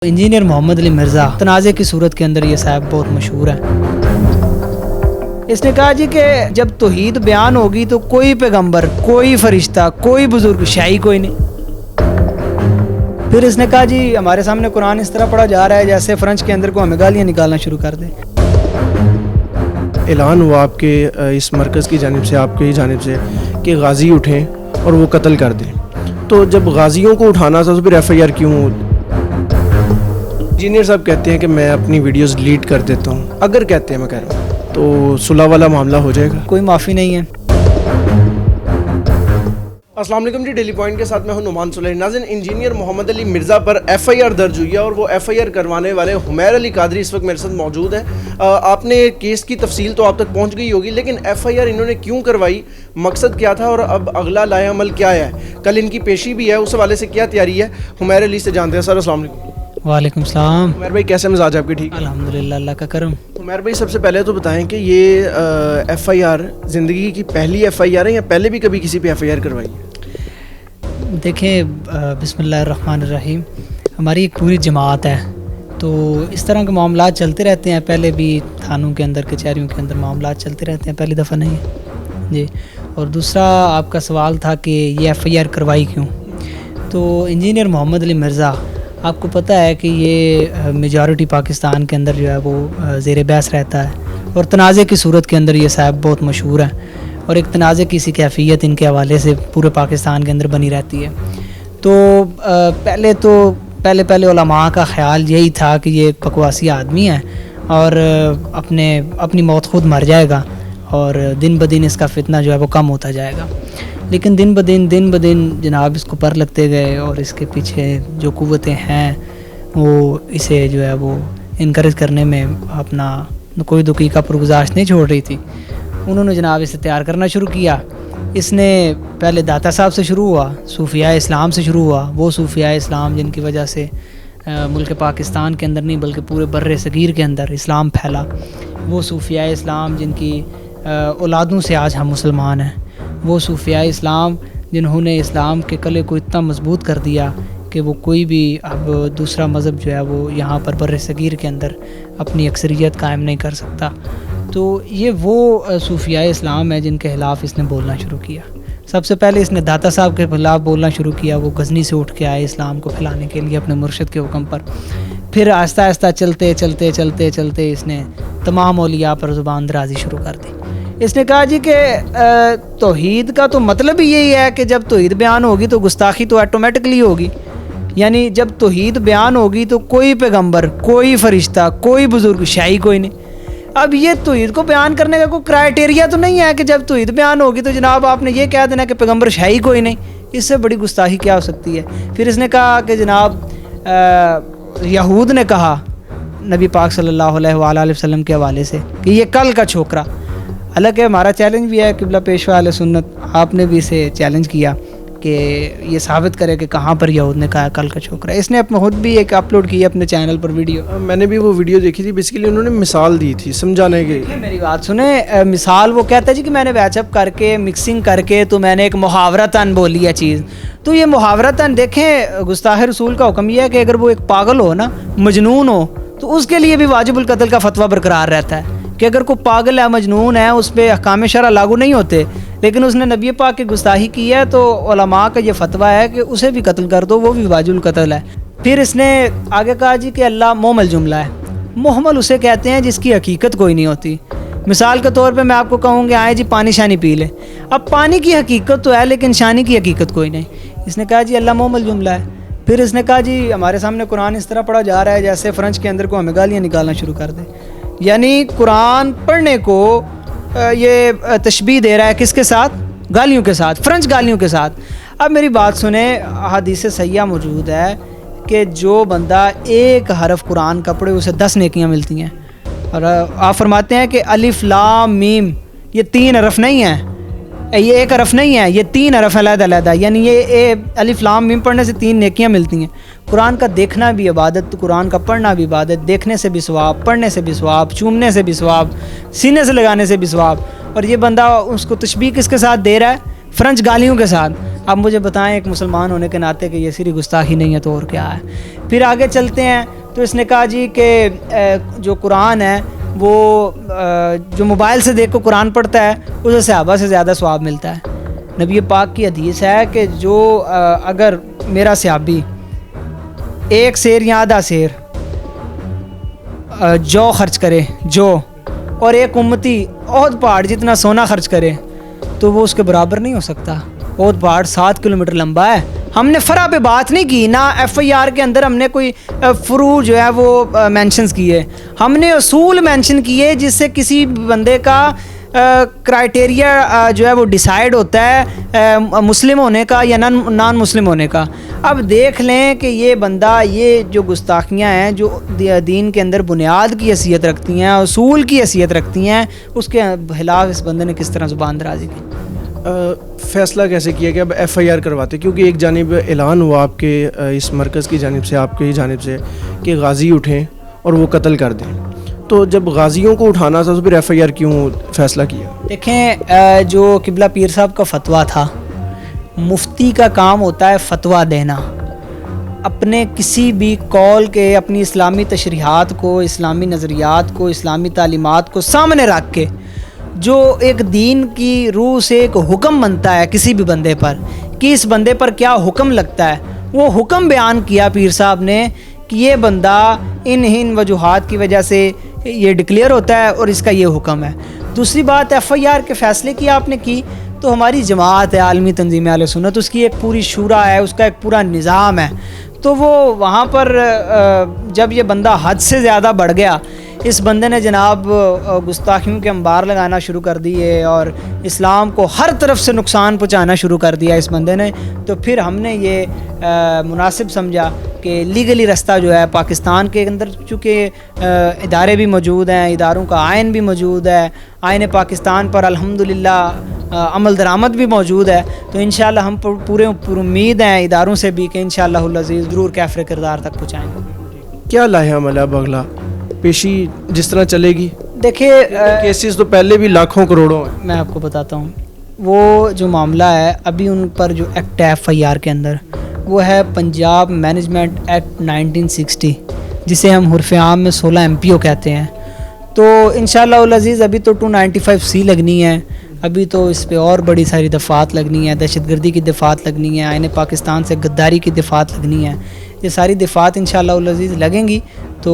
Engineer Muhammad Ali Mirza تنازع کی صورت کے اندر یہ صاحب بہت مشہور ہیں۔ اس نے کہا جی کہ جب توحید بیان ہوگی تو کوئی پیغمبر، کوئی فرشتہ، کوئی بزرگ، شاہی کوئی نہیں۔ پھر اس نے کہا جی ہمارے سامنے قرآن اس طرح پڑھا جا رہا ہے جیسے فرنچ کے اندر کو ہمیں گالیاں نکالنا شروع کر دیں۔ اعلان ہوا آپ کے اس مرکز کی جانب سے، آپ کی جانب سے، کہ غازی اٹھیں اور وہ قتل کر دیں، تو جب غازیوں کو اٹھانا تھا تو پھر ایف آئی آر کیوں؟ انجینئر صاحب کہتے ہیں کہ میں اپنی ویڈیوز ڈیلیٹ کر دیتا ہوں، اگر کہتے ہیں، میں کہہ رہا ہوں تو صلح والا معاملہ ہو جائے گا؟ کوئی معافی نہیں ہے۔ السلام علیکم جی، ڈیلی پوائنٹ کے ساتھ میں ہوں نعمان سلیمان۔ ناظرین، انجینئر محمد علی مرزا پر ایف آئی آر درج ہوئی ہے اور وہ ایف آئی آر کروانے والے حمیر علی قادری اس وقت میرے ساتھ موجود ہیں۔ آپ نے کیس کی تفصیل تو آپ تک پہنچ گئی ہوگی، لیکن ایف آئی آر انہوں نے کیوں کروائی، مقصد کیا تھا اور اب اگلا لائحہ عمل کیا ہے؟ کل ان کی پیشی بھی ہے، اس حوالے سے کیا تیاری ہے؟ حمیر علی سے جانتے ہیں۔ سر السلام علیکم۔ وعلیکم السلام۔ حمیر بھائی کیسے مزاج آپ کے؟ ٹھیک؟ الحمدللہ، اللہ کا کرم۔ حمیر بھائی سب سے پہلے تو بتائیں کہ یہ ایف آئی آر زندگی کی پہلی ایف آئی آر ہے یا پہلے بھی کبھی کسی پہ ایف آئی آر کروائی ہے؟ دیکھیں، بسم اللہ الرحمن الرحیم، ہماری ایک پوری جماعت ہے، تو اس طرح کے معاملات چلتے رہتے ہیں۔ پہلے بھی تھانوں کے اندر، کچہریوں کے اندر معاملات چلتے رہتے ہیں، پہلی دفعہ نہیں ہے جی۔ اور دوسرا آپ کا سوال تھا کہ یہ ایف آئی آر کروائی کیوں، تو انجینئر محمد علی مرزا، آپ کو پتہ ہے کہ یہ میجورٹی پاکستان کے اندر جو ہے وہ زیر بحث رہتا ہے، اور تنازع کی صورت کے اندر یہ صاحب بہت مشہور ہیں، اور ایک تنازع کی سی کیفیت ان کے حوالے سے پورے پاکستان کے اندر بنی رہتی ہے۔ تو پہلے علماء کا خیال یہی تھا کہ یہ ایک بکواسی آدمی ہے اور اپنی موت خود مر جائے گا، اور دن بدن اس کا فتنہ جو ہے وہ کم ہوتا جائے گا۔ لیکن دن بدن جناب اس کو پر لگتے گئے، اور اس کے پیچھے جو قوتیں ہیں وہ اسے جو ہے وہ انکریج کرنے میں اپنا کوئی دقیقہ پرگزاشت نہیں چھوڑ رہی تھی۔ انہوں نے جناب اسے تیار کرنا شروع کیا۔ اس نے پہلے داتا صاحب سے شروع ہوا، صوفیاء اسلام سے شروع ہوا، وہ صوفیاء اسلام جن کی وجہ سے ملک پاکستان کے اندر نہیں بلکہ پورے بر صغیر کے اندر اسلام پھیلا، وہ صوفیاء اسلام جن کی اولادوں سے آج ہم مسلمان ہیں، وہ صوفیاء اسلام جنہوں نے اسلام کے قلعے کو اتنا مضبوط کر دیا کہ وہ کوئی بھی اب دوسرا مذہب جو ہے وہ یہاں پر بر صغیر کے اندر اپنی اکثریت قائم نہیں کر سکتا۔ تو یہ وہ صوفیاء اسلام ہے جن کے خلاف اس نے بولنا شروع کیا۔ سب سے پہلے اس نے داتا صاحب کے خلاف بولنا شروع کیا، وہ غزنی سے اٹھ کے آئے اسلام کو پھیلانے کے لیے اپنے مرشد کے حکم پر۔ پھر آہستہ آہستہ چلتے اس نے تمام اولیاء پر زبان درازی شروع کر دی۔ اس نے کہا جی کہ توحید کا تو مطلب ہی یہی ہے کہ جب توحید بیان ہوگی تو گستاخی تو آٹومیٹکلی ہوگی، یعنی جب توحید بیان ہوگی تو کوئی پیغمبر، کوئی فرشتہ، کوئی بزرگ، شاہی کوئی نہیں۔ اب یہ توحید کو بیان کرنے کا کوئی کرائٹیریا تو نہیں ہے کہ جب توحید بیان ہوگی تو جناب آپ نے یہ کہہ دینا کہ پیغمبر شاہی کوئی نہیں۔ اس سے بڑی گستاخی کیا ہو سکتی ہے؟ پھر اس نے کہا کہ جناب یہود نے کہا نبی پاک صلی اللہ علیہ وآلہ وسلم کے حوالے سے کہ یہ کل کا چھوکرا۔ حالانکہ ہمارا چیلنج بھی ہے، قبلہ پیشوا اہل سنت، آپ نے بھی اسے چیلنج کیا کہ یہ ثابت کرے کہ کہاں پر یہود نے کہا کل کا چھوکرا۔ اس نے اپنے خود بھی ایک اپلوڈ کی اپنے چینل پر ویڈیو، میں نے بھی وہ ویڈیو دیکھی تھی، بیسیکلی انہوں نے مثال دی تھی سمجھانے کے۔ میری بات سنیں، مثال وہ کہتا ہے جی کہ میں نے ویچ اپ کر کے مکسنگ کر کے تو میں نے ایک محاورتاً بولی ہے چیز، تو یہ محاورتاً دیکھیں، گستاخ رسول کا حکم یہ ہے کہ اگر وہ ایک پاگل ہو نا، مجنون ہو، تو اس کے لیے بھی واجب القتل کا فتویٰ برقرار رہتا ہے کہ اگر کوئی پاگل ہے، مجنون ہے، اس پہ احکام شرع لاگو نہیں ہوتے، لیکن اس نے نبی پاک کی گستاخی کی ہے تو علماء کا یہ فتویٰ ہے کہ اسے بھی قتل کر دو، وہ بھی واجب القتل ہے۔ پھر اس نے آگے کہا جی کہ اللہ محمل جملہ ہے۔ محمل اسے کہتے ہیں جس کی حقیقت کوئی نہیں ہوتی۔ مثال کے طور پہ میں آپ کو کہوں کہ آئے جی پانی شانی پی لے، اب پانی کی حقیقت تو ہے لیکن شانی کی حقیقت کوئی نہیں۔ اس نے کہا جی اللہ محمل جملہ ہے۔ پھر اس نے کہا جی ہمارے سامنے قرآن اس طرح پڑھا جا رہا ہے جیسے فرنچ کے اندر کو ہمیں گالیاں نکالنا شروع کر دے، یعنی قرآن پڑھنے کو یہ تشبیہ دے رہا ہے کس کے ساتھ؟ گالیوں کے ساتھ، فرنچ گالیوں کے ساتھ۔ اب میری بات سنیں، حدیث صحیحہ موجود ہے کہ جو بندہ ایک حرف قرآن کا پڑھے اسے 10 نیکیاں ملتی ہیں، اور آپ فرماتے ہیں کہ الف لام میم یہ 3 حرف نہیں ہیں، یہ ایک حرف نہیں ہے، یہ 3 حرف علیحدہ، یعنی یہ الف لام میم پڑھنے سے 3 نیکیاں ملتی ہیں۔ قرآن کا دیکھنا بھی عبادت، قرآن کا پڑھنا بھی عبادت، دیکھنے سے بھی ثواب، پڑھنے سے بھی ثواب، چومنے سے بھی ثواب، سینے سے لگانے سے بھی ثواب۔ اور یہ بندہ اس کو تشبیہ کس کے ساتھ دے رہا ہے؟ فرنچ گالیوں کے ساتھ. اب مجھے بتائیں ایک مسلمان ہونے کے ناطے کہ یہ صرف گستاخی نہیں ہے تو اور کیا ہے. پھر آگے چلتے ہیں تو اس نے کہا جی کہ جو قرآن ہے وہ جو موبائل سے دیکھ کو قرآن پڑھتا ہے اسے صحابہ سے زیادہ ثواب ملتا ہے. نبی پاک کی حدیث ہے کہ جو اگر میرا صحابی ایک سیر یا آدھا سیر جو خرچ کرے جو اور ایک امتی احد پہاڑ جتنا سونا خرچ کرے تو وہ اس کے برابر نہیں ہو سکتا. احد پہاڑ 7 کلومیٹر لمبا ہے. ہم نے فرع پہ بات نہیں کی, نہ ایف آئی آر کے اندر ہم نے کوئی فروع جو ہے وہ مینشنز کیے, ہم نے اصول مینشن کیے جس سے کسی بندے کا کرائٹیریا جو ہے وہ ڈیسائیڈ ہوتا ہے مسلم ہونے کا یا نان مسلم ہونے کا. اب دیکھ لیں کہ یہ بندہ یہ جو گستاخیاں ہیں جو دین کے اندر بنیاد کی حیثیت رکھتی ہیں, اصول کی حیثیت رکھتی ہیں, اس کے خلاف اس بندے نے کس طرح زبان درازی کی. فیصلہ کیسے کیا کہ اب ایف آئی آر کرواتے, کیونکہ ایک جانب اعلان ہوا آپ کے اس مرکز کی جانب سے, آپ کی جانب سے کہ غازی اٹھیں اور وہ قتل کر دیں, تو جب غازیوں کو اٹھانا تھا تو پھر ایف آئی آر کیوں فیصلہ کیا؟ دیکھیں جو قبلہ پیر صاحب کا فتویٰ تھا, مفتی کا کام ہوتا ہے فتویٰ دینا, اپنے کسی بھی قول کے اپنی اسلامی تشریحات کو, اسلامی نظریات کو, اسلامی تعلیمات کو سامنے رکھ کے جو ایک دین کی روح سے ایک حکم بنتا ہے کسی بھی بندے پر کہ اس بندے پر کیا حکم لگتا ہے, وہ حکم بیان کیا پیر صاحب نے کہ یہ بندہ ان وجوہات کی وجہ سے یہ ڈکلیئر ہوتا ہے اور اس کا یہ حکم ہے. دوسری بات ایف آئی آر کے فیصلے کی آپ نے کی تو ہماری جماعت ہے عالمی تنظیم اہل سنت, اس کی ایک پوری شورا ہے, اس کا ایک پورا نظام ہے, تو وہ وہاں پر جب یہ بندہ حد سے زیادہ بڑھ گیا, اس بندے نے جناب گستاخیوں کے انبار لگانا شروع کر دیے اور اسلام کو ہر طرف سے نقصان پہنچانا شروع کر دیا اس بندے نے, تو پھر ہم نے یہ مناسب سمجھا کہ لیگلی رستہ جو ہے پاکستان کے اندر, چونکہ ادارے بھی موجود ہیں, اداروں کا آئین بھی موجود ہے, آئین پاکستان پر الحمدللہ عمل درآمد بھی موجود ہے, تو انشاءاللہ ہم پورے امید ہیں اداروں سے بھی کہ انشاءاللہ العزیز ضرور کیفر کردار تک پہنچائیں گے. کیا لاہے عمل ہے اگلا پیشی جس طرح چلے گی؟ دیکھیے کیسز تو پہلے بھی لاکھوں کروڑوں ہیں. میں آپ کو بتاتا ہوں, وہ جو معاملہ ہے ابھی ان پر جو ایکٹ ہے ایف آئی آر کے اندر وہ ہے پنجاب مینجمنٹ ایکٹ 1960 جسے ہم حرف عام میں 16 MPO کہتے ہیں. تو انشاءاللہ العزیز ابھی تو 295C لگنی ہے, ابھی تو اس پہ اور بڑی ساری دفعات لگنی ہے, دہشت گردی کی دفعات لگنی ہے, آئین پاکستان سے غداری کی دفعات لگنی ہے, یہ ساری دفعات انشاءاللہ العزیز لگیں گی. تو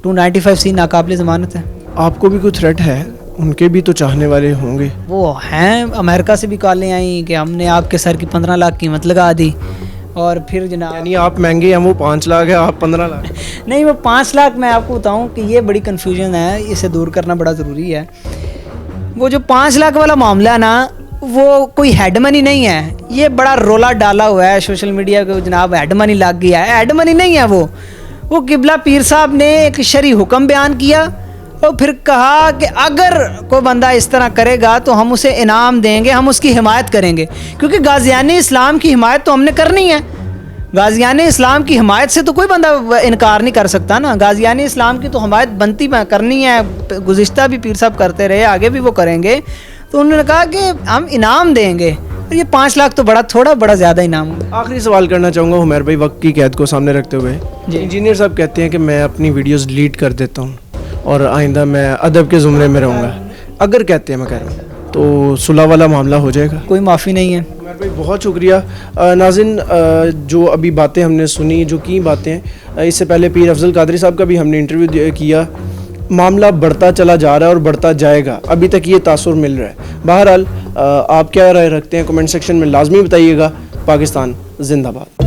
295C ناقابل ضمانت ہے. آپ کو بھی کوئی تھریٹ ہے؟ ان کے بھی تو چاہنے والے ہوں گے. وہ ہیں, امریکہ سے بھی کالیں آئیں کہ ہم نے آپ کے سر کی 15 لاکھ قیمت لگا دی, اور پھر جناب یعنی آپ مہنگے ہیں, وہ 5 لاکھ ہے, آپ 15 لاکھ. نہیں, وہ 5 لاکھ میں آپ کو بتاؤں کہ یہ بڑی کنفیوژن ہے, اسے دور کرنا بڑا ضروری ہے. وہ جو 5 لاکھ والا معاملہ ہے نا, وہ کوئی ہیڈ منی نہیں ہے, یہ بڑا رولا ڈالا ہوا ہے سوشل میڈیا کو, جناب ہیڈ منی لگ گیا ہے. ہیڈ منی نہیں ہے وہ قبلہ پیر صاحب نے ایک شرعی حکم بیان کیا اور پھر کہا کہ اگر کوئی بندہ اس طرح کرے گا تو ہم اسے انعام دیں گے, ہم اس کی حمایت کریں گے, کیونکہ غازیان اسلام کی حمایت تو ہم نے کرنی ہے. غازیان اسلام کی حمایت سے تو کوئی بندہ انکار نہیں کر سکتا نا, غازیان اسلام کی تو حمایت بنتی کرنی ہے, گزشتہ بھی پیر صاحب کرتے رہے, آگے بھی وہ کریں گے. تو انہوں نے کہا کہ ہم انعام دیں گے, اور یہ 5 لاکھ تو بڑا زیادہ انعام ہوگا. آخری سوال کرنا چاہوں گا حمیر بھائی, وقت کی قید کو سامنے رکھتے ہوئے. انجینئر صاحب کہتے ہیں کہ میں اپنی ویڈیوز ڈیلیٹ کر دیتا ہوں اور آئندہ میں ادب کے زمرے میں رہوں گا. اگر کہتے ہیں, میں کہہ رہا ہوں, تو صلح والا معاملہ ہو جائے گا؟ کوئی معافی نہیں ہے. عمر بھائی بہت شکریہ. ناظرین, جو ابھی باتیں ہم نے سنی, جو کی باتیں, اس سے پہلے پیر افضل قادری صاحب کا بھی ہم نے انٹرویو کیا, معاملہ بڑھتا چلا جا رہا ہے اور بڑھتا جائے گا, ابھی تک یہ تاثر مل رہا ہے. بہرحال آپ کیا رائے رکھتے ہیں کمنٹ سیکشن میں لازمی بتائیے گا. پاکستان زندہ باد.